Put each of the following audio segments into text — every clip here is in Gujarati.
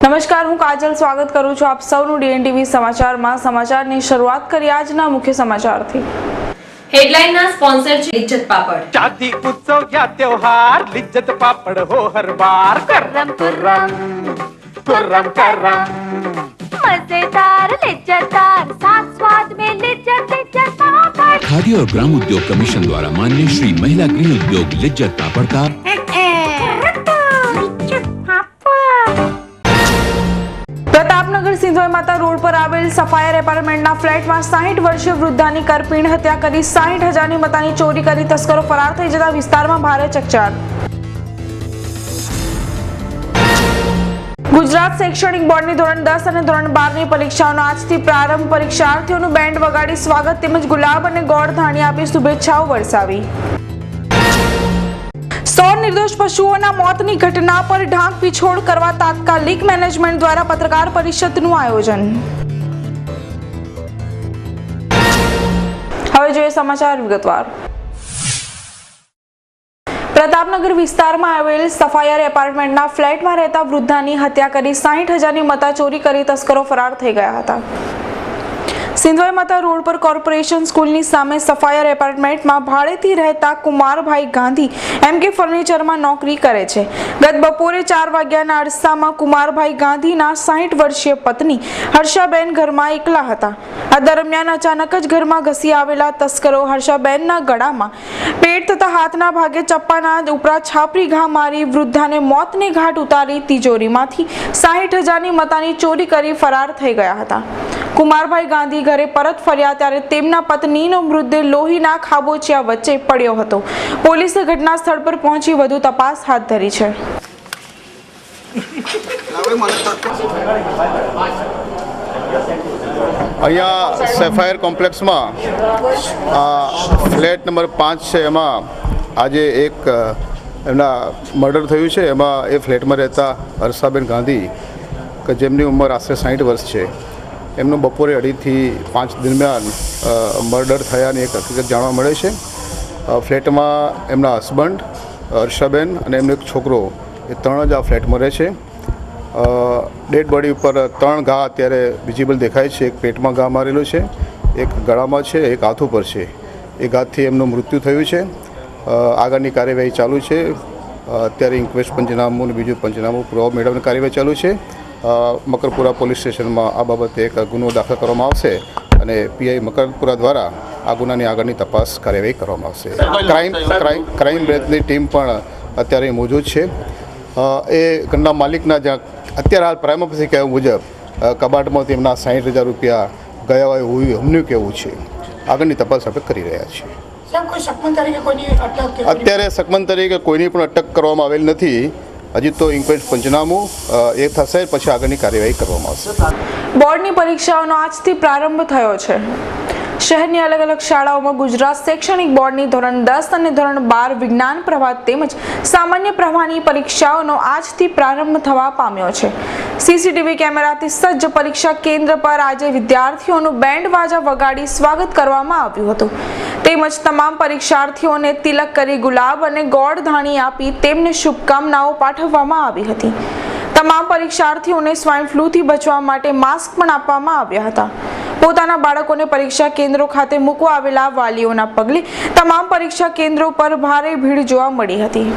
નમસ્કાર, હું કાજલ સ્વાગત કરું છું આપ સૌનું ડીએનટીવી સમાચારમાં। સમાચારની શરૂઆત કરી આજના મુખ્ય સમાચારથી। हेडलाइन ना स्पॉन्सर છે લિજ્જત પાપડ। शादी उत्सव या त्योहार लिज्जत पापड़ हो हर बार। कर्रम कुर्रम कुर्रम करम मजेदार लिज्जतदार साथ स्वाद में लिज्जत लिज्जत पापड़। खादी और ग्राम उद्योग कमीशन द्वारा मान्य श्री महिला गृह उद्योग लिज्जत पापड़ का પ્રતાપનગર સિંધોઈ માતા રોડ પર આવેલ સફાયર એપાર્ટમેન્ટના ફ્લેટમાં 60 વર્ષીય વૃદ્ધાની કરપીણ હત્યા કરી 60,000ની મતાની ચોરી કરી તસ્કરો ફરાર થઈ જતા વિસ્તારમાં ભારે ચકચાર। ગુજરાત શૈક્ષણિક બોર્ડની ધોરણ 10 અને ધોરણ 12ની પરીક્ષાઓનો આજથી પ્રારંભ। પરીક્ષાર્થીઓનું બેન્ડ વગાડી સ્વાગત તેમજ ગુલાબ અને ગોળ ધાણી આપી શુભેચ્છાઓ વરસાવી। 100 નિર્દોષ પશુઓના મોતની ઘટના પર ઢાંક પીછોડ કરવા તાત્કાલિક મેનેજમેન્ટ દ્વારા પત્રકાર પરિષદનું આયોજન। હવે જોઈએ સમાચાર વિગતવાર। પ્રતાપનગર વિસ્તારમાં આવેલ સફાયર એપાર્ટમેન્ટના ફ્લેટમાં રહેતા વૃદ્ધાની હત્યા કરી 60,000ની મતા ચોરી કરી તસ્કરો ફરાર થઈ ગયા હતા। સિંધોઈ માતા રોડ પર કોર્પોરેશન સ્કૂલની સામે સફાયર એપાર્ટમેન્ટમાં ભાડેથી રહેતા કુમારભાઈ ગાંધી એમકે ફર્નિચરમાં નોકરી કરે છે। ગત બપોરે 4 વાગ્યાના અરસામાં કુમારભાઈ ગાંધીના 60 વર્ષીય પત્ની હર્ષાબેન ઘરમાં એકલા હતા। આ દરમિયાન અચાનક જ ઘરમાં ઘસી આવેલા તસ્કરો હર્ષાબેનના ગળામાં પેટ તથા હાથના ભાગે ચપ્પાના ઉપરા છાપરી ઘા મારી વૃદ્ધાને મોતને ઘાટ ઉતારી તિજોરીમાંથી 60,000ની મતાની ચોરી કરી ફરાર થઈ ગયા હતા। કુમારભાઈ ગાંધી ઘરે પરત ફર્યા ત્યારે તેમના પત્નીનો મૃતદેહ લોહીના ખાબોચિયા વચ્ચે પડ્યો હતો। પોલીસે ઘટના સ્થળ પર પહોંચી વધુ તપાસ હાથ ધરી છે। અહીંયા સેફાયર કોમ્પ્લેક્સમાં ફ્લેટ નંબર 5 છે, એમાં આજે એક એમના મર્ડર થયું છે। એમાં એ ફ્લેટમાં રહેતા હર્ષાબેન ગાંધી કે જેમની ઉંમર આશરે 60 વર્ષ છે, એમનું બપોરે 2:30 થી 5 દરમિયાન મર્ડર થયાની એક હકીકત જાણવા મળે છે। ફ્લેટમાં એમના હસબન્ડ હર્ષાબેન અને એમનો એક છોકરો, એ 3 જ આ ફ્લેટમાં રહે છે। ડેડ બોડી ઉપર 3 ઘા અત્યારે વિઝિબલ દેખાય છે। એક પેટમાં ઘા મારેલો છે, એક ગળામાં છે, એક હાથ ઉપર છે। એ ઘાથી એમનું મૃત્યુ થયું છે। આગળની કાર્યવાહી ચાલુ છે। અત્યારે ઇન્ક્વેસ્ટ પંચનામું અને બીજું પંચનામું પુરાવા મેળવવાની કાર્યવાહી ચાલુ છે। મકરપુરા પોલીસ સ્ટેશનમાં આ બાબતે એક ગુનો દાખલ કરવામાં આવશે અને પીઆઈ મકરપુરા દ્વારા આ ગુનાની આગળની તપાસ કાર્યવાહી કરવામાં આવશે। ક્રાઇમ બ્રાન્ચની ટીમ પણ અત્યારે મોજૂદ છે। એ ઘરના માલિકના જ્યાં અત્યારે હાલ પ્રાઇમરી પછી કહેવા મુજબ કબાટમાં તેમના 60,000 રૂપિયા ગયા હોય એવું એમનું કહેવું છે। આગળની તપાસ આપણે કરી રહ્યા છીએ। અત્યારે સકમન તરીકે કોઈની પણ અટક કરવામાં આવેલ નથી। હજી તો ઇન્ક્વાયરી પંચનામું એ થશે, પછી આગળની કાર્યવાહી કરવામાં આવશે। બોર્ડની પરીક્ષાઓનો આજથી પ્રારંભ થયો છે। શહેરની અલગ અલગ શાળાઓમાં ગુજરાત શૈક્ષણિક બોર્ડની ધોરણ 10 અને ધોરણ 12 વિજ્ઞાન પ્રવાહ તેમજ સામાન્ય પ્રવાહની પરીક્ષાઓનો આજથી પ્રારંભ થવા પામ્યો છે। સીસીટીવી કેમેરાથી સજ્જ પરીક્ષા કેન્દ્ર પર આજે વિદ્યાર્થીઓનું બેન્ડ વાજા વગાડી સ્વાગત કરવામાં આવ્યું હતું તેમજ તમામ પરીક્ષાર્થીઓને તિલક કરી ગુલાબ અને ગોળ ધાણી આપી તેમને શુભકામનાઓ પાઠવવામાં આવી હતી। તમામ પરીક્ષાર્થીઓને સ્વાઇન ફ્લૂથી બચવા માટે માસ્ક પણ આપવામાં આવ્યા હતા। પોતાના બાળકોને પરીક્ષા કેન્દ્રો ખાતે મૂકવા આવેલા વાલીઓના પગલે તમામ પરીક્ષા કેન્દ્રો પર ભારે ભીડ જોવા મળી હતી।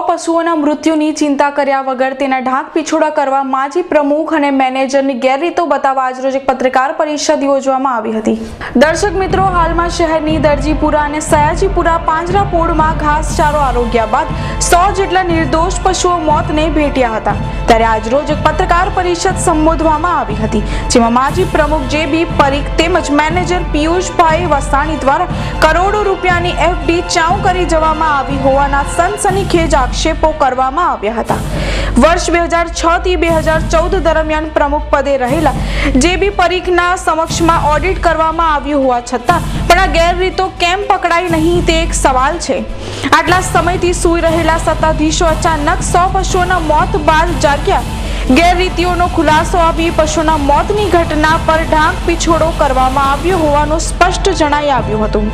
પશુઓના મૃત્યુની ચિંતા કર્યા વગર તેના ઢાંક પીછોડા કરવા માજી પ્રમુખ અને મેનેજરની ગેરરીતો બતાવવા આજરોજ એક પત્રકાર પરિષદ યોજવામાં આવી હતી। દર્શક મિત્રો, હાલમાં શહેરની દરજીપુરા અને સયાજીપુરા પાંજરાપોળમાં ઘાસચારો આરોગ્યા બાદ 100 જેટલા નિર્દોષ પશુઓ મોતને ભેટ્યા હતા। ત્યારે આજરોજ એક પત્રકાર પરિષદ સંબોધવામાં આવી હતી, જેમાં માજી પ્રમુખ જેબી પરીખ તેમજ મેનેજર પિયુષભાઈ વસાણી દ્વારા કરોડો રૂપિયાની એફડી ચાઉ કરી જવામાં આવી હોવાના સનસનીખેજ આક્ષેપ આક્ષેપો કરવામાં આવ્યા હતા. વર્ષ 2006 થી 2014 દરમિયાન પ્રમુખ પદે રહેલા જે.બી. પરીખના સમક્ષમાં ઓડિટ કરવામાં આવ્યું હોવા છતાં પણ આ ગેરરીતો કેમ પકડાઈ નહીં તે એક સવાલ છે. આટલા સમયથી સૂઈ રહેલા સત્તાધીશો અચાનક 100 પશુઓના મોત બાદ જાગ્યા. ગેરરીતિઓનો ખુલાસો આપી પશુના મોતની ઘટના પર ઢાંક પીછોડો કરવામાં આવ્યો હોવાનું સ્પષ્ટ જણાઈ આવ્યું હતું.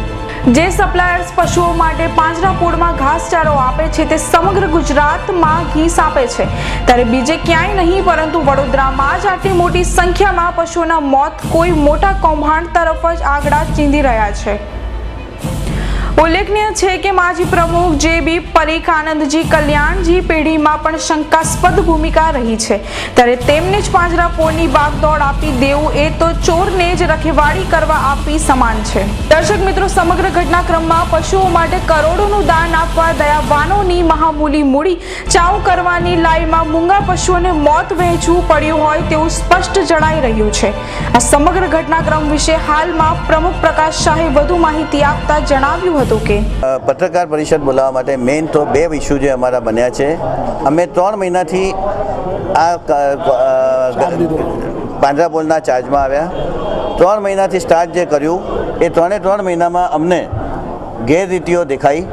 જે સપ્લાયર્સ પશુઓ માટે પાંજરાપોળમાં ઘાસચારો આપે છે તે સમગ્ર ગુજરાતમાં ઘીસ આપે છે, ત્યારે બીજે ક્યાંય નહીં પરંતુ વડોદરામાં જ આટલી મોટી સંખ્યામાં પશુઓના મોત કોઈ મોટા કૌભાંડ તરફ જ આગળ ચીંધી રહ્યા છે. ઉલ્લેખનીય છે કે માજી પ્રમુખ જે.બી. પરીખ આનંદજી કલ્યાણજી પેઢીમાં પણ શંકાસ્પદ ભૂમિકા રહી છે, ત્યારે તેમને જ પાંજરાપોળની ભાગદોડ આપી દેવું એ તો ચોરને જ રખેવાળી કરવા આપી સમાન છે. દર્શક મિત્રો, સમગ્ર ઘટનાક્રમમાં પશુઓ માટે કરોડોનું દાન આપવા દયાવાનોની મહામૂલી મૂડી ચાઉ કરવાની લાઈમાં મૂંગા પશુઓને મોત વહેંચવું પડ્યું હોય તેવું સ્પષ્ટ જણાઈ રહ્યું છે. આ સમગ્ર ઘટનાક્રમ વિશે હાલમાં પ્રમુખ પ્રકાશ શાહે વધુ માહિતી આપતા જણાવ્યું હતું કે પત્રકાર પરિષદ બોલાવવા માટે મેઇન તો 2 ઇસ્યુ જે અમારા બન્યા છે. અમે 3 મહિનાથી આ પાંજરાપોળના ચાર્જમાં આવ્યા. 3 મહિનાથી સ્ટાર્ટ જે કર્યું એ 3 મહિનામાં અમને ગેરરીતિઓ દેખાઈ.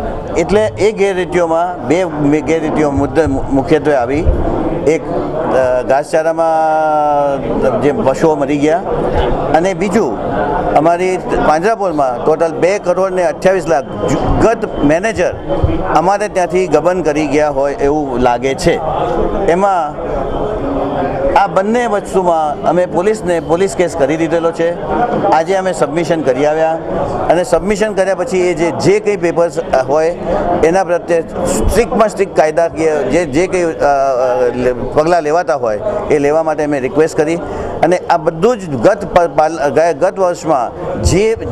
એટલે એ ગેરરીતિઓમાં 2 ગેરરીતિઓ મુખ્યત્વે આવી. એક ઘાસચારામાં જે પશુઓ મરી ગયા અને બીજું અમારી પાંજરાપોળમાં ટોટલ 2 કરોડ ને 28 લાખ ગત મેનેજર અમારે ત્યાંથી ગબન કરી ગયા હોય એવું લાગે છે. એમાં આ બંને વસ્તુમાં અમે પોલીસ કેસ કરી દીધેલો છે. આજે અમે સબમિશન કરી આવ્યા અને સબમિશન કર્યા પછી એ જે કંઈ પેપર્સ હોય એના પ્રત્યે સ્ટ્રિક્ટમાં સ્ટ્રિક્ટ કાયદાકીય જે કંઈ પગલાં લેવાતા હોય એ લેવા માટે અમે રિક્વેસ્ટ કરી. અને આ બધું જ ગત વર્ષમાં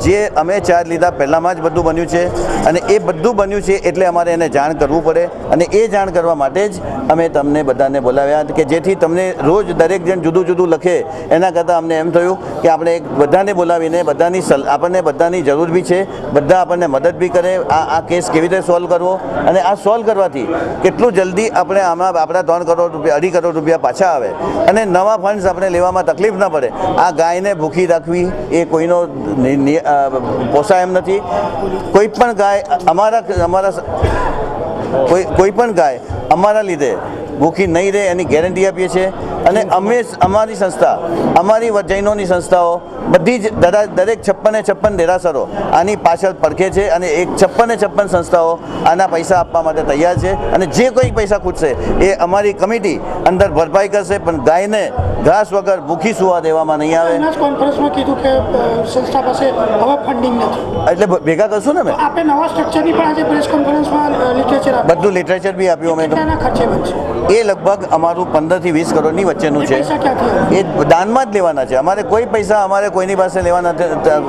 જે અમે ચાર્જ લીધા પહેલાંમાં જ બધું બન્યું છે અને એ બધું બન્યું છે એટલે અમારે એને જાણ કરવું પડે. અને એ જાણ કરવા માટે જ અમે તમને બધાને બોલાવ્યા કે જેથી તમને રોજ દરેક જણ જુદું જુદું લખે એના કરતાં અમને એમ થયું કે આપણે બધાને બોલાવીને આપણને બધાની જરૂર બી છે, બધા આપણને મદદ બી કરે આ કેસ કેવી રીતે સોલ્વ કરવો અને આ સોલ્વ કરવાથી કેટલું જલ્દી આપણે આમાં આપણા 3 કરોડ રૂપિયા 2.5 કરોડ રૂપિયા પાછા આવે અને નવા ફંડ્સ આપણે લેવામાં તકલીફ ન પડે. આ ગાયને ભૂખી રાખવી એ કોઈનો પોસાય એમ નથી. કોઈ પણ ગાય કોઈ પણ ગાય અમારા લીધે ભૂખી નહીં રહે એની ગેરંટી આપીએ છીએ. અને અમે અમારી સંસ્થા અમારી જૈનોની સંસ્થાઓ બધી જ દરેક 56 દેરાસરો આની પાછળ પડખે છે અને 56 સંસ્થાઓ આના પૈસા આપવા માટે તૈયાર છે. અને જે કોઈ પૈસા ખૂટશે એ અમારી કમિટી અંદર ભરપાઈ કરશે, પણ ગાયને ઘાસ વગર ભૂખી સુવા દેવામાં નહીં આવે. કોન્ફરન્સમાં કીધું કે સંસ્થા પાસે હવે ફંડિંગ નથી એટલે ભેગા કરશું ને. આપણે નવા સ્ટ્રક્ચરની પણ આજે પ્રેસ કોન્ફરન્સમાં લિટરેચર બધું લિટરેચર બી આપ્યું અમે. ખર્ચે બનશે એ લગભગ અમારું 15 થી 20 કરોડની વચ્ચેનું છે. એ દાનમાં જ લેવાના છે. અમારે કોઈ પૈસા અમારે કોઈની પાસે લેવાના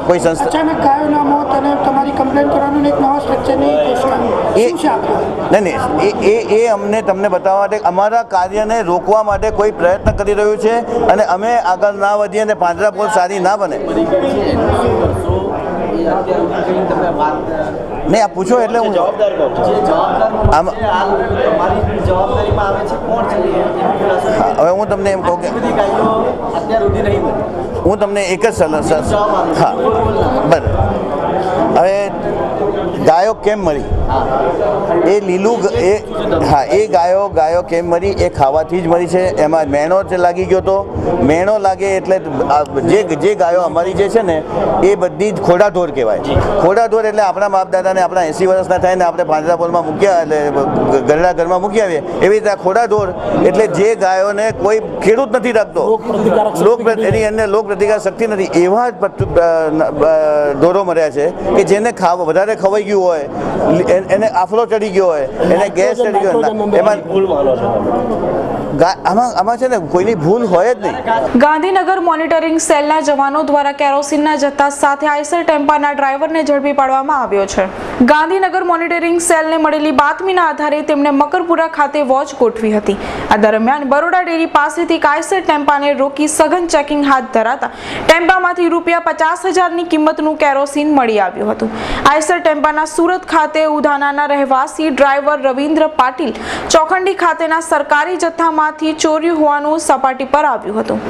કોઈ સંસ્થા. અચાનક ગાયોના મોત અને તમારી કમ્પ્લેન કરવાનું એક નવા સ્ટ્રક્ચરની ઘોષણા એ અમને તમને બતાવવા માટે અમારા કાર્યને રોકવા માટે કોઈ પ્રયત્ન કરી રહ્યું છે અને અમે આગળ ના વધીએ અને પાંજરાપોળ સારી ના બને. નહીં, આ પૂછો એટલે હું હવે હું તમને એમ કહું કે હું તમને એક જ સલાહ. હા બરાબર. હવે ગાયો કેમ મરી એ લીલું એ ગાયો કેમ મરી એ ખાવાથી જ મરી છે. એમાં મેણો લાગી ગયો તો મેણો લાગે એટલે જે ગાયો અમારી જે છે ને એ બધી જ ખોડાઢોર કહેવાય. ખોડાઢોર એટલે આપણા બાપ દાદાને આપણા 80 વર્ષના થાય ને આપણે પાંજરાપોળમાં મૂક્યા એટલે ગરડા ઘરમાં મૂકી આવીએ એવી રીતે આ ખોડાઢોર એટલે જે ગાયોને કોઈ ખેડૂત નથી રાખતો, એની અંદર રોગ પ્રતિકાર શક્તિ નથી, એવા જ ઢોરો મર્યા છે કે જેને વધારે ખવાઈ ગયું હોય, એને આફલો ચડી ગયો હોય, એને ગેસ ચડી ગયો હોય. એમાં આમાં છે ને કોઈની ભૂલ હોય જ નહીં. ગાંધીનગર મોનિટરિંગ સેલના જવાનો દ્વારા કેરોસીનના જથ્થા સાથે આઈસર ટેમ્પાના ડ્રાઈવરને ઝડપી પાડવામાં આવ્યો છે. ગાંધીનગર મોનિટરિંગ સેલને મળેલી બાતમીના આધારે તેમણે મકરપુરા ખાતે વોચ ગોઠવી હતી. આ દરમિયાન બરોડા ડેરી પાસેથી કાયસર ટેમ્પાને રોકી સઘન ચેકિંગ હાથ ધરાતા ટેમ્પામાંથી ₹50,000ની કિંમતનું કેરોસીન મળી આવ્યું હતું. આયસર ટેમ્પાના સુરત ખાતે ઉધાનાના રહેવાસી ડ્રાઈવર રવિન્દ્ર પાટીલ ચોખંડી ખાતેના સરકારી જથ્થામાંથી ચોર્યું હોવાનું સપાટી પર આવ્યું હતું.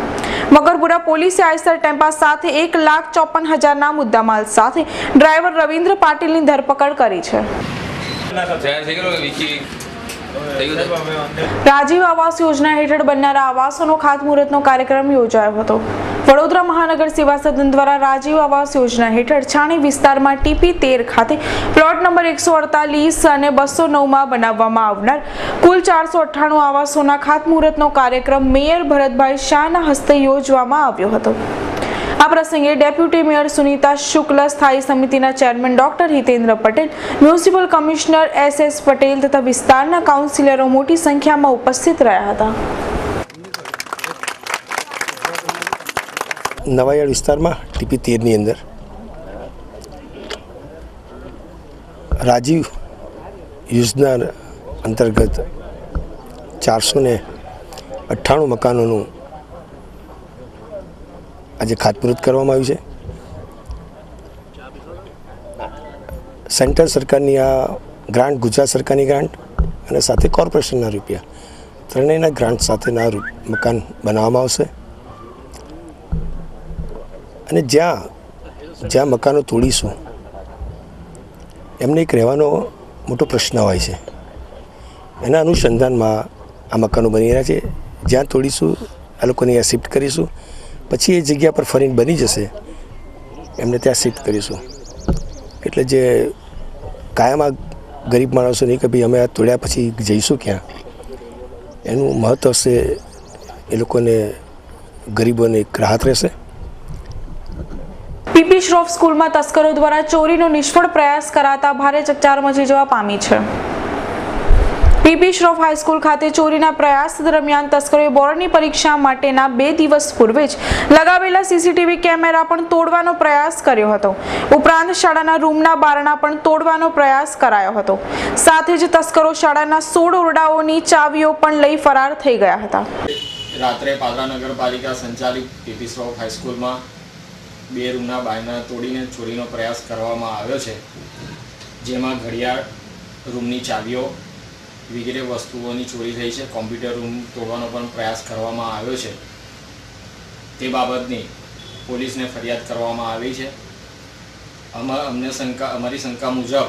મકરપુરા પોલીસે આયસર ટેમ્પા સાથે 1,54,000ના મુદ્દામાલ સાથે ડ્રાઈવર રવિન્દ્ર પાટીલની ધરપકડ કરી છે. રાજીવ આવાસ યોજના હેઠળ બનનારા આવાસોનો ખાતમુહૂર્તનો કાર્યક્રમ યોજાયો હતો. વડોદરા મહાનગર સેવા સદન દ્વારા રાજીવ આવાસ યોજના હેઠળ છાણી વિસ્તારમાં TP13 ખાતે પ્લોટ નંબર 148 અને 209માં બનાવવામાં આવનાર કુલ 498 આવાસોના ખાતમુહૂર્તનો કાર્યક્રમ મેયર ભરતભાઈ શાહના હસ્તે યોજવામાં આવ્યો હતો. આ પ્રસંગે ડેપ્યુટી મેયર સુનીતા શુક્લ, સ્થાયી સમિતિના chairman doctor Hitendra Patel, municipal commissioner SS Patel તથા વિસ્તારના કાઉન્સિલરો મોટી સંખ્યામાં ઉપસ્થિત રહ્યા હતા. નવાયાર્ડ વિસ્તારમાં TP13ની અંદર રાજીવ યોજના અંતર્ગત 498 મકાનોનું આજે ખાતમુહૂર્ત કરવામાં આવ્યું છે. સેન્ટ્રલ સરકારની આ ગ્રાન્ટ, ગુજરાત સરકારની ગ્રાન્ટ અને સાથે કોર્પોરેશનના રૂપિયા ત્રણેયના ગ્રાન્ટ સાથેના મકાન બનાવવામાં આવશે. અને જ્યાં મકાનો તોડીશું એમને એક રહેવાનો મોટો પ્રશ્ન હોય છે. એના અનુસંધાનમાં આ મકાનો બની રહ્યા છે. જ્યાં તોડીશું આ લોકોને અહીંયા શિફ્ટ કરીશું, પછી એ જગ્યા પર ફરીને બની જશે એમને ત્યાં શિફ્ટ કરીશું. એટલે જે કાયમ આ ગરીબ માણસો નહીં કે ભાઈ અમે આ તોડ્યા પછી જઈશું ક્યાં, એનું મહત્ત્વ હશે. એ લોકોને ગરીબોને એક રાહત રહેશે. પીપી શ્રોફ સ્કૂલમાં તસ્કરો દ્વારા ચોરીનો નિષ્ફળ પ્રયાસ કરાતા ભારે ચકચાર મચી જવા પામી છે. પીપી શ્રોફ હાઈસ્કૂલ ખાતે ચોરીના પ્રયાસ દરમિયાન તસ્કરોએ બોર્ડની પરીક્ષા માટેના 2 દિવસ પૂર્વે જ લગાવેલા CCTV કેમેરા પણ તોડવાનો પ્રયાસ કર્યો હતો. ઉપરાંત શાળાના રૂમના બારણા પણ તોડવાનો પ્રયાસ કરાયો હતો. સાથે જ તસ્કરો શાળાના 16 ઓરડાઓની ચાવીઓ પણ લઈ ફરાર થઈ ગયા હતા. રાત્રે પાદરા નગરપાલિકા સંચાલિત પીપી શ્રોફ હાઈસ્કૂલમાં 2 રૂમના બારણા તોડીને ચોરીનો પ્રયાસ કરવામાં આવ્યો છે. જેમાં ઘડિયાળ, રૂમની ચાવીઓ વગેરે વસ્તુઓની ચોરી થઈ છે. કોમ્પ્યુટર રૂમ તોડવાનો પણ પ્રયાસ કરવામાં આવ્યો છે. તે બાબતની પોલીસને ફરિયાદ કરવામાં આવી છે. અમારી શંકા મુજબ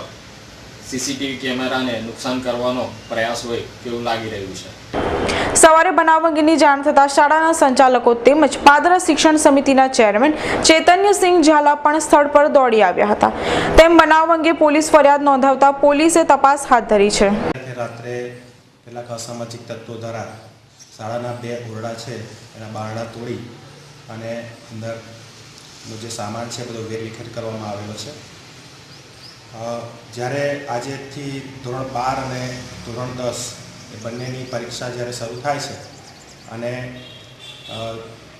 CCTV કેમેરાને નુકસાન કરવાનો પ્રયાસ હોય તેવું લાગી રહ્યું છે. સવારે બનાવ અંગેની જાણ થતાં શાળાના સંચાલકો તેમજ પાદરા શિક્ષણ સમિતિના ચેરમેન ચૈતન્યસિંહ ઝાલા પણ સ્થળ પર દોડી આવ્યા હતા. તેમ બનાવ અંગે પોલીસ ફરિયાદ નોંધાવતા પોલીસે તપાસ હાથ ધરી છે. રાત્રે કેટલાક અસામાજિક તત્વો દ્વારા શાળાના 2 ઓરડા છે એના બારણા તોડી અને અંદરનો જે સામાન છે બધો વેરવિખેર કરવામાં આવેલો છે. જ્યારે આજેથી ધોરણ 12 અને ધોરણ 10 એ બંનેની પરીક્ષા જ્યારે શરૂ થાય છે અને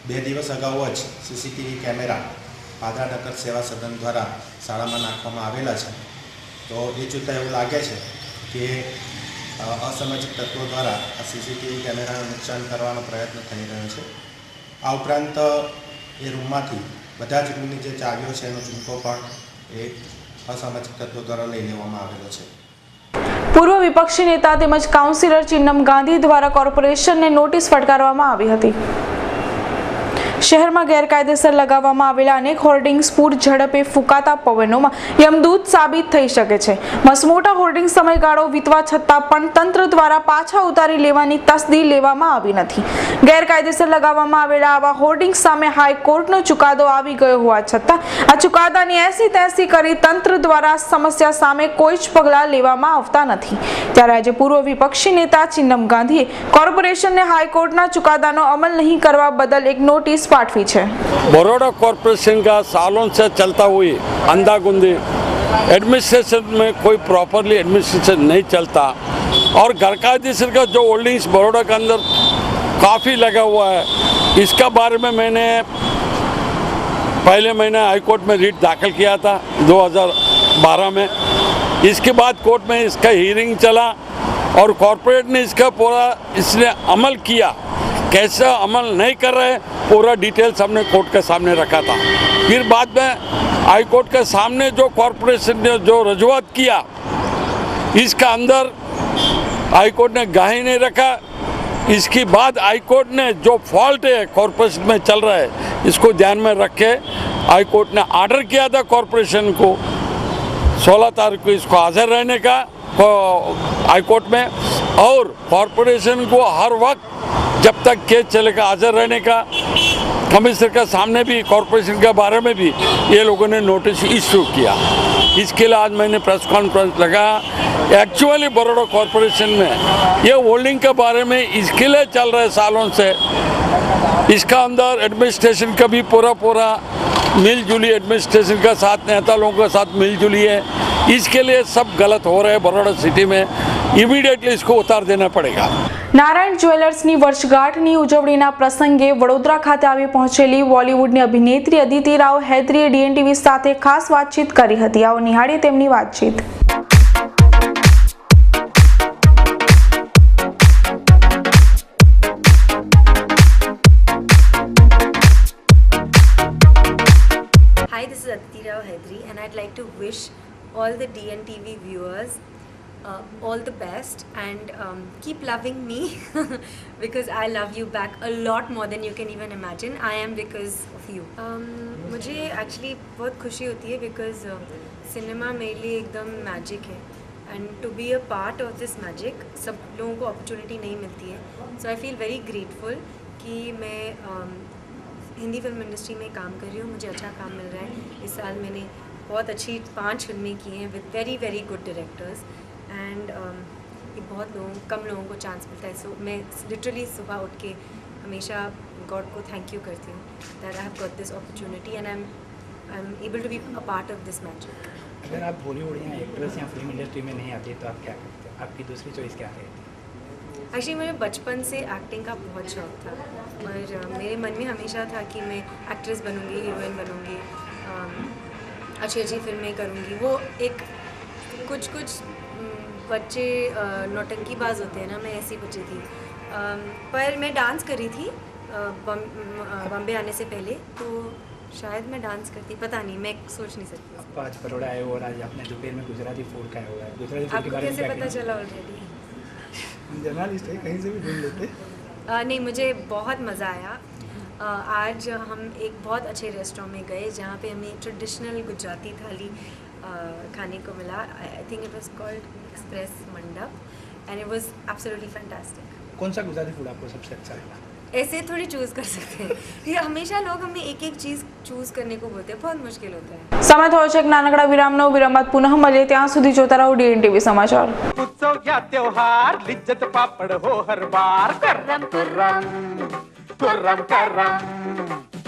2 દિવસ અગાઉ જ CCTV કેમેરા પાદરા નગર સેવા સદન દ્વારા શાળામાં નાખવામાં આવેલા છે. તો એ જોતાં એવું લાગે છે કે અસામાજિક તત્વો દ્વારા આ CCTV કેમેરાનું નુકસાન કરવાનો પ્રયત્ન થઈ રહ્યો છે. આ ઉપરાંત એ રૂમમાંથી બધા જ રૂમની જે ચાવીઓ છે એનો ચૂંટો પણ એ અસામાજિક તત્વો દ્વારા લઈ લેવામાં આવેલો છે. પૂર્વ વિપક્ષી નેતા તેમજ કાઉન્સિલર ચિન્નમ ગાંધી દ્વારા કોર્પોરેશનને નોટિસ ફટકારવામાં આવી હતી. શહેરમાં ગેરકાયદેસર લગાવવામાં આવેલા અનેક હોર્ડિંગ્સ પૂર ઝડપે ફૂંકાતા પવનોમાં યમદૂત સાબિત થઈ શકે છે. મસમોટા હોર્ડિંગ સમયગાળો વીતવા છતાં પણ તંત્ર દ્વારા પાછા ઉતારી લેવાની તસદી લેવામાં આવી નથી. ગેરકાયદેસર લગાવવામાં આવેલા આવા હોર્ડિંગ્સ સામે હાઈકોર્ટનો ચુકાદો આવી ગયો હોવા છતાં આ ચુકાદાની 80-83 કરી તંત્ર દ્વારા સમસ્યા સામે કોઈ જ પગલાં લેવામાં આવતા નથી. ત્યારે આજે પૂર્વ વિપક્ષી નેતા ચિન્નમ ગાંધીએ કોર્પોરેશનને હાઈકોર્ટના चुकादाનો अमल नहीं करवा बदल एक नोटिस पाठवी है। बड़ौदा कॉरपोरेशन का सालों से चलता हुई अंधागुंदी एडमिनिस्ट्रेशन में कोई प्रॉपरली एडमिनिस्ट्रेशन नहीं चलता और गैरकायदेसर का जो होल्डिंग्स बड़ौदा के अंदर काफ़ी लगा हुआ है, इसका बारे में मैंने पहले महीने हाईकोर्ट में रिट दाखिल किया था 2012 में। इसके बाद कोर्ट में इसका हियरिंग चला और कॉरपोरेट ने इसका पूरा इसने अमल किया, कैसा अमल नहीं कर रहे पूरा डिटेल्स हमने कोर्ट के सामने रखा था। फिर बाद में हाई कोर्ट के सामने जो कॉरपोरेशन ने जो रजूआत किया इसका अंदर हाई कोर्ट ने गाही नहीं रखा। इसके बाद हाई कोर्ट ने जो फॉल्ट है कॉरपोरेशन में चल रहा है इसको ध्यान में रख के हाई कोर्ट ने ऑर्डर किया था कॉरपोरेशन को 16 तारीख को इसको हाजिर रहने का हाई कोर्ट में, और कॉरपोरेशन को हर वक्त जब तक केस चलेगा हाजिर रहने का। कमिश्नर के सामने भी कॉरपोरेशन के बारे में भी ये लोगों ने नोटिस इशू किया। इसके लिए आज मैंने प्रेस कॉन्फ्रेंस लगाया। एक्चुअली बड़ौदा कॉरपोरेशन में ये होल्डिंग के बारे में इसके लिए चल रहे सालों से, इसका अंदर एडमिनिस्ट्रेशन का भी पूरा मिलजुली एडमिनिस्ट्रेशन का साथ, नेता लोगों के साथ मिलजुली है। इसके लिए सब गलत हो रहे हैं बड़ौदा सिटी में, इमीडिएटली इसको उतार देना पड़ेगा। નારાયણ જ્વેલર્સની વર્ષગાંઠની ઉજવણીના પ્રસંગે વડોદરા ખાતે આવી પહોંચેલી બોલિવૂડની અભિનેત્રી અદિતિ રાવ હૈદરીએ ડીએનટીવી સાથે ખાસ વાતચીત કરી હતી। આવો નિહાળીએ તેમની વાતચીત। Hi, this is Aditi Rao Hydari and I'd like to wish all the DNTV viewers all the best and keep loving me because I love you back a lot more than you can even imagine. I am because of you. मुझे actually बहुत खुशी होती है because सिनेमा मेरे लिए एकदम मैजिक है and to be a part of this magic सब लोगों को opportunity नहीं मिलती है, so I feel very grateful कि मैं हिंदी फिल्म इंडस्ट्री में काम कर रही हूँ, मुझे अच्छा काम मिल रहा है। इस साल मैंने बहुत अच्छी 5 फिल्में की हैं with very very good directors and बहुत कम लोगों को चांस मिलता है। सो मैं लिटरली सुबह उठ के हमेशा गॉड को थैंक यू करती हूँ that I have got this opportunity and I am able to be a part of this magic. अगर आप बॉलीवुड या एक्ट्रेस या फिल्म इंडस्ट्री में नहीं आती तो आप क्या करते हैं? आपकी दूसरी चॉइस क्या रहती है? एक्चुअली मुझे बचपन से एक्टिंग का बहुत शौक था और मेरे मन में हमेशा था कि मैं एक्ट्रेस बनूँगी, हीरोइन बनूँगी, अच्छी अच्छी फिल्में करूँगी। वो एक कुछ बच्चे नौटंकीबाज होते हैं ना, मैं ऐसी बच्ची थी। पर मैं डांस कर रही थी बॉम्बे आने से पहले, तो शायद मैं डांस करती, पता नहीं, मैं सोच नहीं सकती। आप आज बड़ौदा आए हो और आज आपने दोपहर में गुजराती फूड खाया हुआ है, गुजराती फूड के आपको बारे में कैसे क्या पता कहना? चला ऑलरेडी? हम जर्नलिस्ट है, कहीं से भी ढूंढ लेते। नहीं, मुझे बहुत मज़ा आया। आज हम एक बहुत अच्छे रेस्टोरेंट में गए जहाँ पे हमें ट्रेडिशनल गुजराती थाली खाने को मिला। I think it was called Express Mandap and it was absolutely fantastic. कौन सा गुजराती फूड आपको सबसे अच्छा लगा? ऐसे थोड़ी चूज़ कर सकते हैं, ये हमेशा लोग हमें एक एक चीज़ चूज़ करने को बोलते हैं, बहुत मुश्किल होता है। समय थोड़ो छे एक नानकड़ा विरामनो, विराम बाद पुनः મળીએ, ત્યાં સુધી જોતા રહો DNTV સમાચાર। उत्सव या त्योहार लिज्जत पापड़ हो हर बार, कुर्रम कुर्रम कुर्रम करम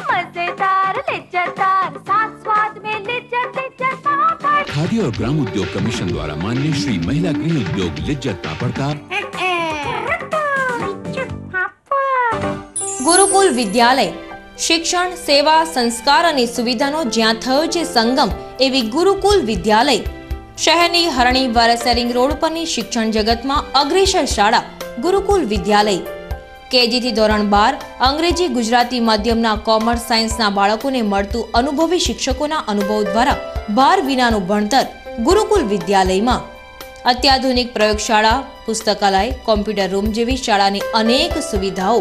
मजेदार लिज्जतदार साथ स्वाद में लिज्जत लिज्जत पापड़। खादी और ग्राम उद्योग कमीशन द्वारा मान्य श्री महिला गृह उद्योग लिज्जत पापड़ का ગુરુકુલ વિદ્યાલય શિક્ષણ, સેવા, સંસ્કાર અને સુવિધાનો જ્યાં થયો છે સંગમ એવી ગુરુકુલ વિદ્યાલય શહેરની હરણી વારસેરિંગ રોડ પરની શિક્ષણ જગતમાં અગ્રેસર શાળા ગુરુકુલ વિદ્યાલય કેજી થી ધોરણ 12 અંગ્રેજી ગુજરાતી માધ્યમના કોમર્સ સાયન્સના બાળકોને મળતું અનુભવી શિક્ષકોના અનુભવ દ્વારા ભાર વિનાનું ભણતર ગુરુકુલ વિદ્યાલયમાં અત્યાધુનિક પ્રયોગશાળા, પુસ્તકાલય, કોમ્પ્યુટર રૂમ જેવી શાળાની અનેક સુવિધાઓ,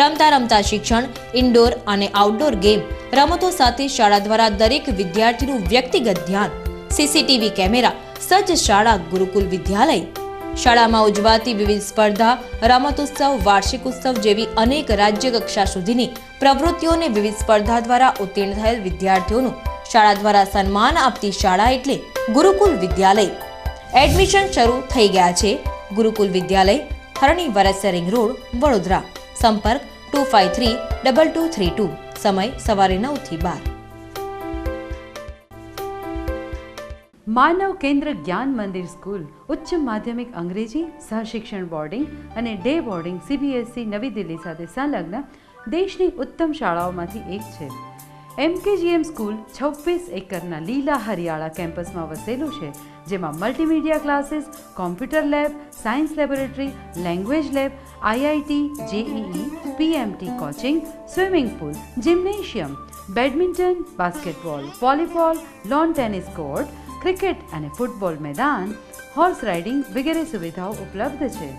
રમતા રમતા શિક્ષણ, ઇન્ડોર અને આઉટડોર ગેમ રમતો સાથે શાળા દ્વારા દરેક વિદ્યાર્થીનું વ્યક્તિગત ધ્યાન, સીસીટીવી કેમેરા સજ્જ શાળા ગુરુકુલ વિદ્યાલય શાળામાં ઉજવાતી વિવિધ સ્પર્ધા, રમતોત્સવ, વાર્ષિક ઉત્સવ જેવી અનેક રાજ્ય કક્ષા સુધીની પ્રવૃત્તિઓને વિવિધ સ્પર્ધા દ્વારા ઉત્તીર્ણ થયેલ વિદ્યાર્થીઓનું શાળા દ્વારા સન્માન આપતી શાળા એટલે ગુરુકુલ વિદ્યાલય। એડમિશન શરૂ થઈ ગયા છે। ગુરુકુલ વિદ્યાલય, હરણી વરસેરિંગ રોડ, વડોદરા। संपर्क 25322232। समय सवारे 9 થી 12। માનવ કેન્દ્ર જ્ઞાન મંદિર સ્કૂલ ઉચ્ચ માધ્યમિક અંગ્રેજી સહશિક્ષણ બોર્ડિંગ અને ડે બોર્ડિંગ CBSE નવી દિલ્હી સાથે સંલગ્ન દેશની ઉત્તમ શાળાઓમાંથી એક છે। MKGM સ્કૂલ 26 એકરના લીલા હરિયાળા કેમ્પસમાં વસેલું છે, જેમાં multimedia classes, computer lab, science laboratory, language lab, IIT, JEE, PMT coaching, swimming pool, gymnasium, badminton, basketball, volleyball, lawn tennis court, cricket અને ફૂટબોલ મેદાન, હોર્સ રાઇડિંગ વગેરે સુવિધાઓ ઉપલબ્ધ છે.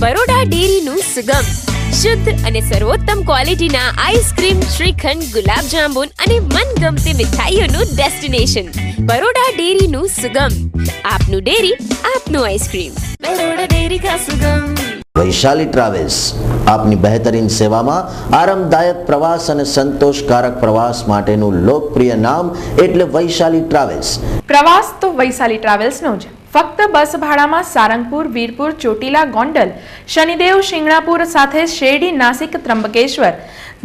બરોડા ડેરીનું સુગમ શુદ્ધ અને સર્વોત્તમ ક્વોલિટીના આઈસ્ક્રીમ, શ્રીખંડ, ગુલાબજાંબુન અને મનગમતી મીઠાઈઓનું ડેસ્ટિનેશન. બરોડા ડેરીનું સુગમ, આપનું ડેરી, આપનું આઈસ્ક્રીમ. બરોડા ડેરી કા સુગમ. વૈશાલી ટ્રાવેલ્સ આપની બહેતરીન સેવામાં આરામદાયક પ્રવાસ અને સંતોષકારક પ્રવાસ માટેનું લોકપ્રિય નામ એટલે વૈશાલી ટ્રાવેલ્સ. પ્રવાસ તો વૈશાલી ટ્રાવેલ્સનો જ. ફક્ત બસ ભાડામાં સારંગપુર, વીરપુર, ચોટીલા, ગોંડલ, શનિદેવ, શિંગણાપુર સાથે શેરડી, નાસિક, ત્રંબકેશ્વર,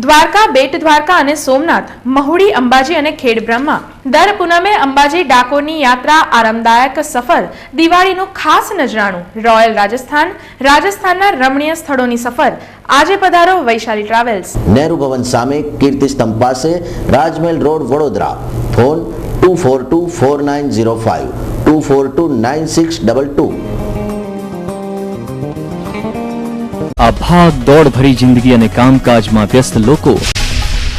દ્વારકા, બેટ દ્વારકા અને સોમનાથ, મહુડી, અંબાજી અને ખેડબ્રહ્મા. દર પૂનમે અંબાજી ડાકોરની યાત્રા, આરામદાયક સફર, દિવાળીનું ખાસ નજરાણું, રોયલ રાજસ્થાન, રાજસ્થાનના રમણીય સ્થળોની સફર. આજે પધારો વૈશાલી ટ્રાવેલ્સ. નહેરુ ભવન સામે, કીર્તિસ્તંભ પાસે, રાજમહેલ રોડ, વડોદરા. ફોન 24249052 242962. આ ભાગ દોડ ભરી જિંદગી અને કામકાજમાં વ્યસ્ત લોકો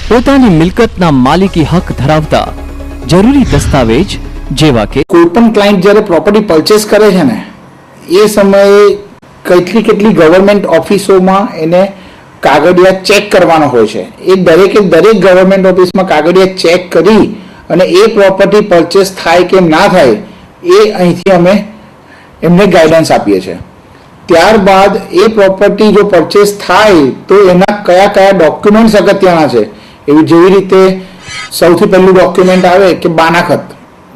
પોતાની મિલકતના માલિકી હક ધરાવતા જરૂરી દસ્તાવેજ જેવા કે કોઈ પણ ક્લાયન્ટ જ્યારે પ્રોપર્ટી પરચેસ કરે છે ને એ સમયે કેટલી ગવર્મેન્ટ ઓફિસોમાં એને કાગળિયા ચેક કરવાનો હોય છે. એ દરેક ગવર્મેન્ટ ઓફિસમાં કાગળિયા ચેક કરી અને એ પ્રોપર્ટી પરચેસ થાય કે ના થાય એ અહીંથી અમે એમને ગાઈડન્સ આપીએ છીએ. ત્યારબાદ એ પ્રોપર્ટી જો પરચેસ થાય તો એના કયા ડોક્યુમેન્ટ્સ અગત્યના છે, જેવી રીતે સૌથી પહેલું ડોક્યુમેન્ટ આવે કે બાનાખત,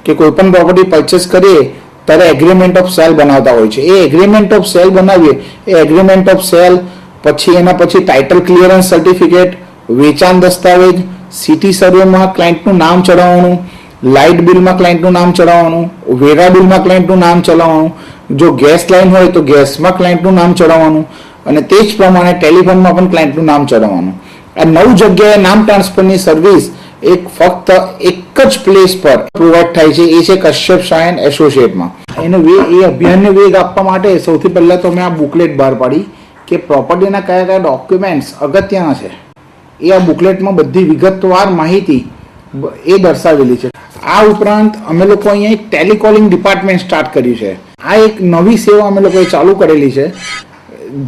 કે કોઈ પણ પ્રોપર્ટી પરચેસ કરીએ ત્યારે એગ્રીમેન્ટ ઓફ સેલ બનાવતા હોય છે. એ એગ્રીમેન્ટ ઓફ સેલ બનાવીએ, એ એગ્રીમેન્ટ ઓફ સેલ પછી એના પછી ટાઇટલ ક્લિયરન્સ સર્ટિફિકેટ, વેચાણ દસ્તાવેજ, સિટી સર્વેમાં ક્લાયન્ટનું નામ ચડાવવાનું, લાઇટ બિલમાં ક્લાયન્ટનું નામ ચડાવવાનું, વેરા બિલમાં ક્લાયન્ટનું નામ ચડાવવાનું, જો ગેસ લાઇન હોય તો ગેસમાં ક્લાયન્ટનું નામ ચડાવવાનું અને તે જ પ્રમાણે ટેલિફોનમાં પણ ક્લાયન્ટનું નામ ચડાવવાનું. આ 9 જગ્યાએ નામ ટ્રાન્સફરની સર્વિસ ફક્ત એક જ પ્લેસ પર પ્રોવાઈડ થાય છે, એ છે કશ્યપ શાહ એન્ડ એસોસિએટમાં. એ અભિયાનને વેગ આપવા માટે સૌથી પહેલાં તો મેં આ બુકલેટ બહાર પાડી કે પ્રોપર્ટીના કયા ડોક્યુમેન્ટ્સ અગત્યના છે. એ આ બુકલેટમાં બધી વિગતવાર માહિતી એ દર્શાવેલી છે. આ ઉપરાંત અમે લોકો અહીંયા એક ટેલિકોલિંગ ડિપાર્ટમેન્ટ સ્ટાર્ટ કર્યું છે. આ એક નવી સેવા અમે લોકોએ ચાલુ કરેલી છે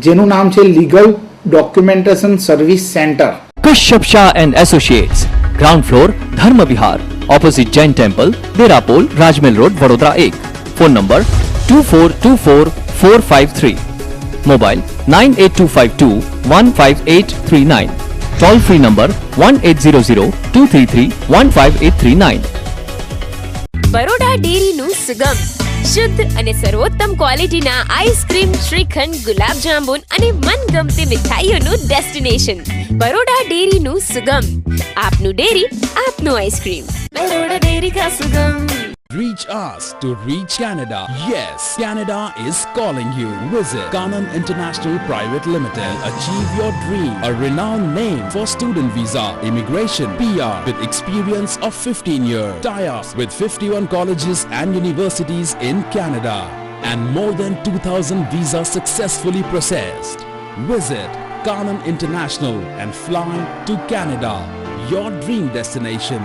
જેનું નામ છે legal documentation service centre. Kashyap Shah and associates, ground floor, Dharma Vihar, opposite Jain temple, Derapol, Rajmahal road, Vadodara 1. Phone number 24245453. Mobile 9825215839. Toll free number 180023315839. Baroda ડેરીનું સુગમ શુદ્ધ અને સર્વોત્તમ ક્વોલિટીના આઈસ્ક્રીમ, શ્રીખંડ, ગુલાબજાંબુન અને મનગમતી મીઠાઈઓનું ડેસ્ટિનેશન. બરોડા ડેરીનું સુગમ, આપનું ડેરી, આપનું આઈસ્ક્રીમ. બરોડા ડેરી કા સુગમ. Reach us to reach Canada. Yes, Canada is calling you. Visit Kanan International Private Limited. Achieve your dream. A renowned name for student visa, immigration, PR with experience of 15 years. Tie-ups with 51 colleges and universities in Canada. And more than 2,000 visas successfully processed. Visit Kanan International and fly to Canada. Your dream destination.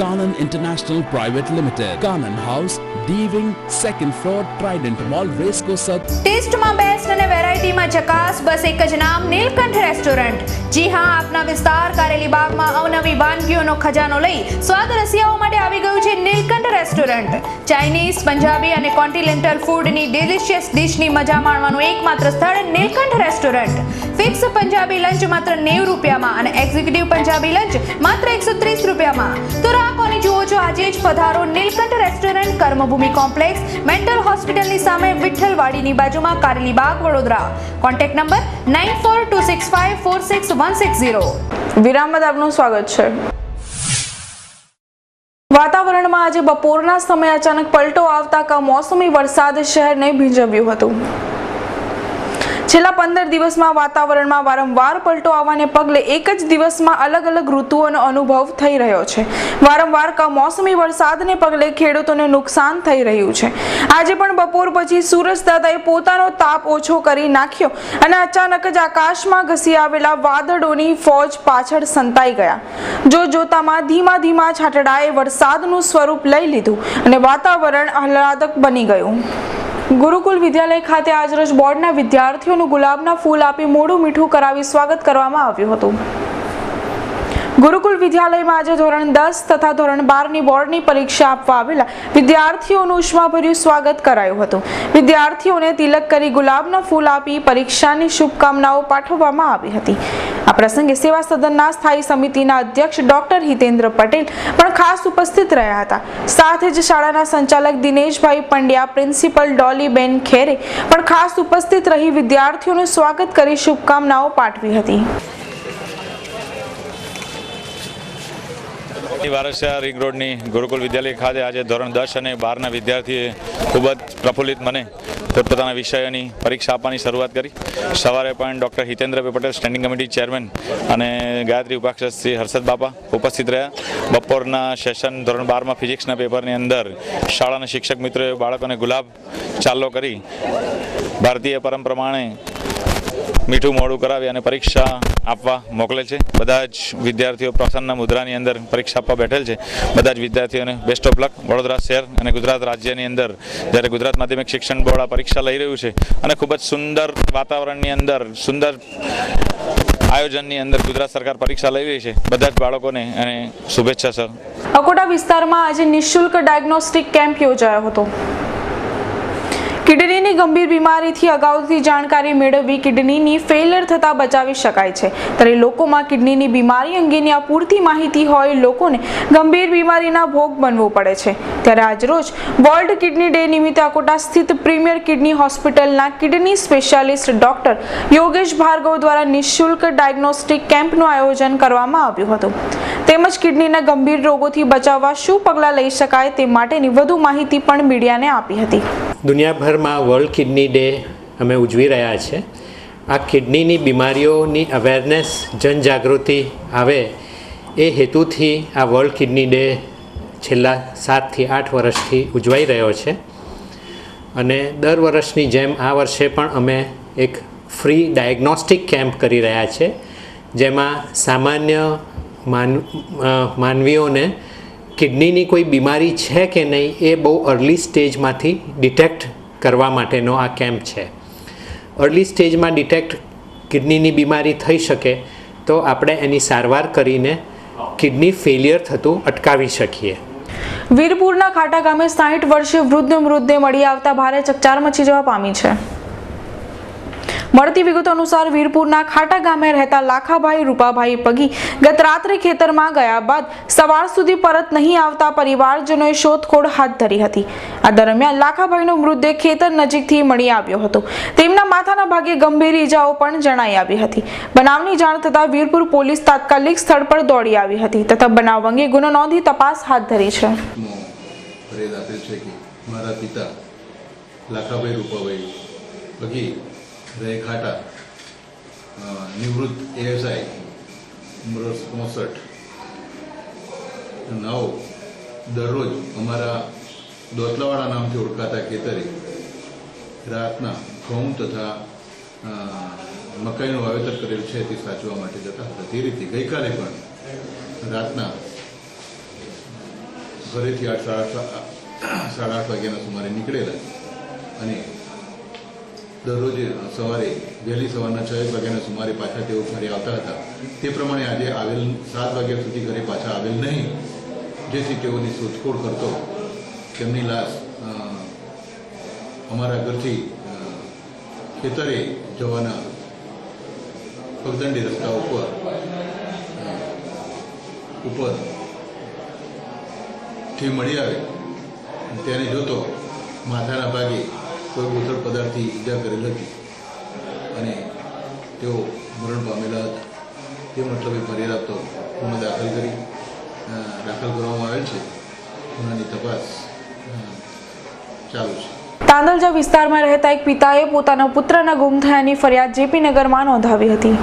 Kanan International Private Limited, Kanan House, D-Wing, 2nd floor, Trident Mall, Racecourse. ટેસ્ટમાં બેસ્ટ અને વેરાયટીમાં ચકાસ, બસ એક જ નામ, નીલકંઠ રેસ્ટોરન્ટ. જી હા, આપના વિસ્તાર કારેલી બાગમાં અવનવી વાનગીઓનો ખજાનો લઈ સ્વાદ રસિયાઓ માટે આવી ગયું છે Neelkanth restaurant. Restaurant Chinese, Punjabi અને કોન્ટિનેન્ટલ ફૂડની ડિલિશિયસ ડિશની મજા માણવાનું એકમાત્ર સ્થળ Neelkanth restaurant. Fix Punjabi lunch માત્ર 90 રૂપિયામાં અને એક્ઝિક્યુટિવ પંજાબી લંચ માત્ર 130 રૂપિયામાં. તો રાહ કોની જુઓ છો, આજે જ પધારો નીલકંઠ રેસ્ટોરન્ટ, કર્મભૂમિ કોમ્પ્લેક્સ, મેન્ટલ હોસ્પિટલની સામે, વિઠ્ઠલવાડીની બાજુમાં, કારેલીબાગ, વડોદરા. Contact number 9426546160. વિરામ બાદ આપનું સ્વાગત છે. વાતાવરણમાં આજે બપોરના સમયે અચાનક પલટો આવતા કમોસમી વરસાદ શહેરને ભીંજવ્યું હતું. છેલ્લા 15 દિવસમાં વાતાવરણમાં વારંવાર પલટો આવવાને પગલે એક જ દિવસમાં અલગ અલગ ઋતુઓનો અનુભવ થઈ રહ્યો છે. વારંવાર કમોસમી વરસાદને પગલે ખેડૂતોને નુકસાન થઈ રહ્યું છે. આજે પણ બપોર પછી સૂરજ દાદાએ પોતાનો તાપ ઓછો કરી નાખ્યો અને અચાનક જ આકાશમાં ઘસી આવેલા વાદળોની ફોજ પાછળ સંતાઈ ગયા. જોતામાં ધીમા ધીમા છાંટડાએ વરસાદનું સ્વરૂપ લઈ લીધું અને વાતાવરણ આહલાદક બની ગયું. ગુરુકુલ વિદ્યાલય ખાતે આજરોજ બોર્ડના વિદ્યાર્થીઓનું ગુલાબના ફૂલ આપી મોઢું મીઠું કરાવી સ્વાગત કરવામાં આવ્યું હતું. ગુરુકુલ વિદ્યાલયમાં આજે ધોરણ 10 તથા ધોરણ 12ની બોર્ડની પરીક્ષા આપવા આવેલા વિદ્યાર્થીઓનું ઉષ્માભર્યું સ્વાગત કરાયું હતું. વિદ્યાર્થીઓને તિલક કરી ગુલાબના ફૂલ આપી પરીક્ષાની શુભકામનાઓ પાઠવવામાં આવી હતી. આ પ્રસંગે સેવા સદનના સ્થાયી સમિતિના અધ્યક્ષ ડોક્ટર હિતેન્દ્ર પટેલ પણ ખાસ ઉપસ્થિત રહ્યા હતા. સાથે જ શાળાના સંચાલક દિનેશભાઈ પંડ્યા, પ્રિન્સિપલ ડોલીબેન ખેરે પણ ખાસ ઉપસ્થિત રહી વિદ્યાર્થીઓનું સ્વાગત કરી શુભકામનાઓ પાઠવી હતી. વારસિયા રિંગ રોડની ગુરુકુલ વિદ્યાલય ખાતે આજે ધોરણ 10 અને 12ના વિદ્યાર્થીએ ખૂબ જ પ્રફુલ્લિત મને પોતપોતાના વિષયોની પરીક્ષા આપવાની શરૂઆત કરી. સવારે પણ doctor Hitendra Patel, standing committee chairman, અને ગાયત્રી ઉપાધ્યક્ષ શ્રી હર્ષદ બાપા ઉપસ્થિત રહ્યા. બપોરના સેશન ધોરણ 12માં ફિઝિક્સના પેપરની અંદર શાળાના શિક્ષક મિત્રોએ બાળકોને ગુલાબ ચાલ્લો કરી ભારતીય પરંપરા પ્રમાણે મીઠું મોડું કરાવી અને પરીક્ષા આપવા મોકલે છે. બધા જ વિદ્યાર્થીઓ પ્રસન્ન મુદ્રાની અંદર પરીક્ષા આપવા બેઠેલ છે. બધા જ વિદ્યાર્થીઓને બેસ્ટ ઓફ લક. વડોદરા શહેર અને ગુજરાત રાજ્યની અંદર જ્યારે ગુજરાત માધ્યમિક શિક્ષણ બોર્ડ આ પરીક્ષા લઈ રહ્યું છે અને ખૂબ જ સુંદર વાતાવરણની અંદર, સુંદર આયોજનની અંદર ગુજરાત સરકાર પરીક્ષા લઈ રહી છે. બધા જ બાળકોને અને શુભેચ્છા સર. અકોટા વિસ્તારમાં આજે નિઃશુલ્ક ડાયગ્નોસ્ટિક કેમ્પ યોજાયો હતો. કિડનીની ગંભીર બીમારીથી અગાઉથી જાણકારી મેળવી કિડનીની ફેલિયર થતા બચાવી શકાય છે. ત્યારે લોકોમાં કિડનીની બીમારી અંગેની અપૂરતી માહિતી હોય લોકોને ગંભીર બીમારીના ભોગ બનવું પડે છે. ત્યારે આજરોજ વર્લ્ડ કિડની ડે નિમિત્તે અકોટા સ્થિત પ્રીમિયર કિડની હોસ્પિટલના kidney specialist doctor Yogesh Bhargav દ્વારા નિઃશુલ્ક ડાયગ્નોસ્ટિક કેમ્પનું આયોજન કરવામાં આવ્યું હતું. તેમજ કિડનીના ગંભીર રોગોથી બચાવવા શું પગલાં લઈ શકાય તે માટેની વધુ માહિતી પણ મીડિયાને આપી હતી. દુનિયાભરમાં વર્લ્ડ કિડની ડે અમે ઉજવી રહ્યા છે. આ કિડનીની બીમારીઓની અવેરનેસ, જનજાગૃતિ આવે એ હેતુથી આ વર્લ્ડ કિડની ડે છેલ્લા 7 થી 8 વર્ષથી ઉજવાઈ રહ્યો છે. અને દર વર્ષની જેમ આ વર્ષે પણ અમે એક ફ્રી ડાયગ્નોસ્ટિક કેમ્પ કરી રહ્યા છે, જેમાં સામાન્ય માનવીઓને કિડનીની કોઈ બીમારી છે કે નહીં એ બહુ અર્લી સ્ટેજમાંથી ડિટેક્ટ કરવા માટેનો આ કેમ્પ છે. અર્લી સ્ટેજમાં ડિટેક્ટ કિડનીની બીમારી થઈ શકે તો આપણે એની સારવાર કરીને કિડની ફેલિયર થતું અટકાવી શકીએ. વીરપુરના ખાટા ગામે 60 વર્ષીય વૃદ્ધ મૃતદેહ મળી આવતા ભારે ચકચાર મચી જવા પામી છે. મળતી વિગતો અનુસાર વીરપુરના ખાટા ગામે રહેતા લાખાભાઈ રૂપાભાઈ પગી ગત રાત્રે ખેતરમાં ગયા બાદ સવાર સુધી પરત નહીં આવતા પરિવારજનોએ શોધખોળ હાથ ધરી હતી. આ દરમિયાન લાખાભાઈનો મૃતદેહ ખેતર નજીકથી મળી આવ્યો હતો. તેમના માથાના ભાગે ગંભીર ઈજાઓ પણ જણાઈ આવી હતી. બનાવની જાણ થતાં વીરપુર પોલીસ તાત્કાલિક સ્થળ પર દોડી આવી હતી તથા બનાવ અંગે ગુનો નોંધી તપાસ હાથ ધરી છે. મારા પિતા લાખાભાઈ રૂપાભાઈ પગી રહે ખાટા, નિવૃત્ત એએસઆઈ, ઉંમર 65, નાઓ દરરોજ અમારા દોતલાવાળા નામથી ઓળખાતા ખેતરે રાતના ઘઉં તથા મકાઈનું વાવેતર કરેલ છે તે સાચવા માટે જતા હતા. તે રીતે ગઈકાલે પણ રાતના ઘરેથી 8:30 વાગ્યાના સુમારે નીકળેલા અને દરરોજ સવારે વહેલી સવારના 6 વાગ્યાના સુમારે પાછા તેઓ ઘરે આવતા હતા. તે પ્રમાણે આજે આવેલ 7 વાગ્યા સુધી ઘરે પાછા આવેલ નહીં, જેથી તેઓની શોધખોળ કરતો તેમની લાશ અમારા ઘરથી ખેતરે જવાના પગદંડી રસ્તા ઉપરથી મળી આવે તેને જોતો માથાના ભાગે કોઈ ગોથળ પદાર્થથી ઈજા કરેલ હતી અને તેઓ મરણ પામેલા હતા. તે મતલબે ફરિયાદ આપતો ગુનો દાખલ કરવામાં આવેલ છે. ગુનાની તપાસ ચાલુ છે. તાંદલજા વિસ્તારમાં રહેતા એક પિતાએ પોતાના પુત્રના ગુમ થયાની ફરિયાદ જેપી નગરમાં નોંધાવી હતી.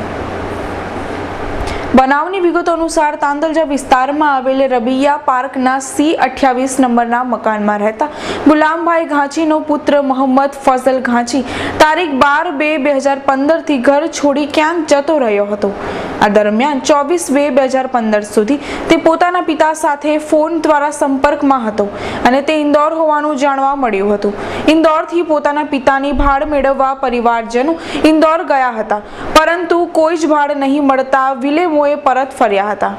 બનાવની વિગતો અનુસાર તાંદલજા વિસ્તારમાં આવેલ રબિયા પાર્કના C28 નંબરના મકાનમાં રહેતા ગુલામભાઈ ઘાંચીનો પુત્ર મોહમ્મદ ફઝલ ઘાંચી તારીખ 12/2/2015 થી ઘર છોડી ક્યાંક જતો રહ્યો હતો. આ દરમિયાન 24/2/2015 સુધી તે પોતાના પિતા સાથે ફોન દ્વારા સંપર્કમાં હતો અને તે ઇન્દોર હોવાનું જાણવા મળ્યું હતું. ઇન્દોરથી પોતાના પિતાની ભાડ મેળવવા પરિવારજનો ઇન્દોર ગયા હતા, પરંતુ કોઈ જ ભાડ નહીં મળતા વિલેમોએ પરત ફર્યા હતા.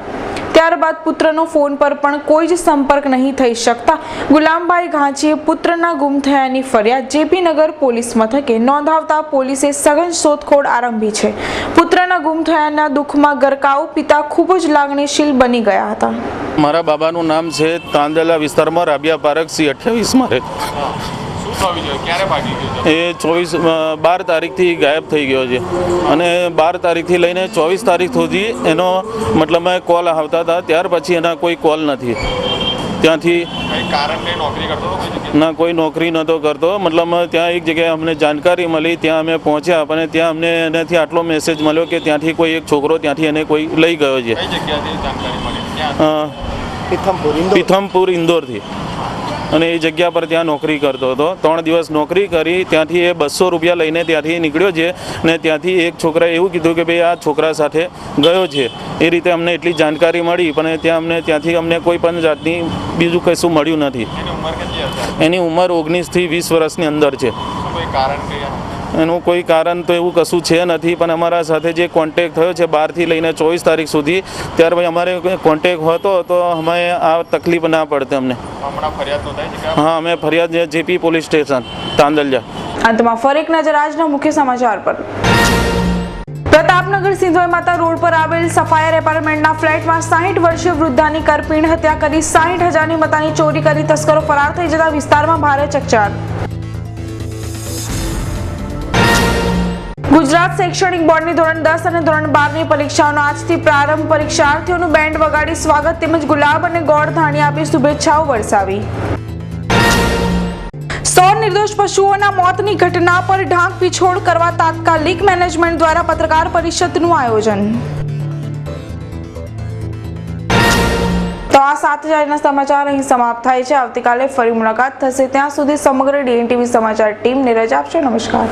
ત્યારબાદ પુત્રનો ફોન પર પણ કોઈ જ સંપર્ક નહીં થઈ શકતા ગુલામભાઈ ઘાંચીએ પુત્રના ગુમ થયાની ફરિયાદ જેપી નગર પોલીસ મથકે નોંધાવતા પોલીસે સઘન શોધખોળ આરંભી છે. પુત્રના ગુમ થયાના દુઃખમાં ગરકાવ પિતા ખૂબ જ લાગણીશીલ બની ગયા હતા. મારા બાબાનું નામ છે તાંદલા વિસ્તારમાં રાબિયા પાર્ક C28 રહે. એ 12 તારીખથી ગાયબ થઈ ગયો છે અને 12 તારીખથી લઈને 24 તારીખ સુધી એનો મતલબ કોલ આવતા હતા. ત્યાર પછી એના કોઈ કોલ નથી. ત્યાંથી ના કોઈ નોકરી નહોતો કરતો. મતલબ ત્યાં એક જગ્યાએ અમને જાણકારી મળી, ત્યાં અમે પહોંચ્યા અને ત્યાં અમને એનાથી આટલો મેસેજ મળ્યો કે ત્યાંથી કોઈ એક છોકરો ત્યાંથી એને કોઈ લઈ ગયો છે. પીથમપુર ઇન્દોરથી. અને એ જગ્યા પર ત્યાં નોકરી કરતો હતો. 3 દિવસ નોકરી કરી ત્યાંથી એ 200 રૂપિયા લઈને ત્યાંથી નીકળ્યો છે અને ત્યાંથી એક છોકરાએ એવું કીધું કે ભાઈ આ છોકરા સાથે ગયો છે. એ રીતે અમને એટલી જાણકારી મળી, પણ ત્યાંથી અમને કોઈ પણ જાતની બીજું કશું મળ્યું નથી. એની ઉંમર 19 થી 20 વર્ષની અંદર છે. એનું કોઈ કારણ તો એવું કશું છે નથી, પણ અમારા સાથે જે કોન્ટેક્ટ થયો છે 12 થી લઈને 24 તારીખ સુધી, ત્યાર પછી અમારે કોન્ટેક્ટ હતો તો અમે આ તકલીફ ના પડતે અમને. હા, અમે ફરિયાદ જેપી પોલીસ સ્ટેશન તાંદલજા. અંતમાં ફરી એક નજર આજના મુખ્ય સમાચાર પર. પ્રતાપનગર સિંધોઈ માતા રોડ પર આવેલ સફાયર એપાર્ટમેન્ટના ફ્લેટમાં 60 વર્ષીય વૃદ્ધાની કરપીણ હત્યા કરી 60,000ની મતાની ચોરી કરી તસ્કરો ફરાર થઈ જતા વિસ્તારમાં ભારે ચકચાર. ગુજરાત શૈક્ષણિક બોર્ડની ધોરણ 10 અને ધોરણ 12ની પરીક્ષાઓનો આજથી પ્રારંભ. પરીક્ષાર્થીઓનું બેન્ડ વગાડી સ્વાગત તેમજ ગુલાબ અને ગોળ ધાણી આપી શુભેચ્છાઓ વરસાવી. 100 નિર્દોષ પશુઓના મોતની ઘટના પર ઢાંક પીછોડ કરવા તાત્કાલિક મેનેજમેન્ટ દ્વારા પત્રકાર પરિષદનું આયોજન. તો આ સાથે આજના સમાચાર અહીં સમાપ્ત થાય છે. આવતીકાલે ફરી મુલાકાત થશે. ત્યાં સુધી સમગ્ર DNTV સમાચાર ટીમને રજા આપશે. નમસ્કાર.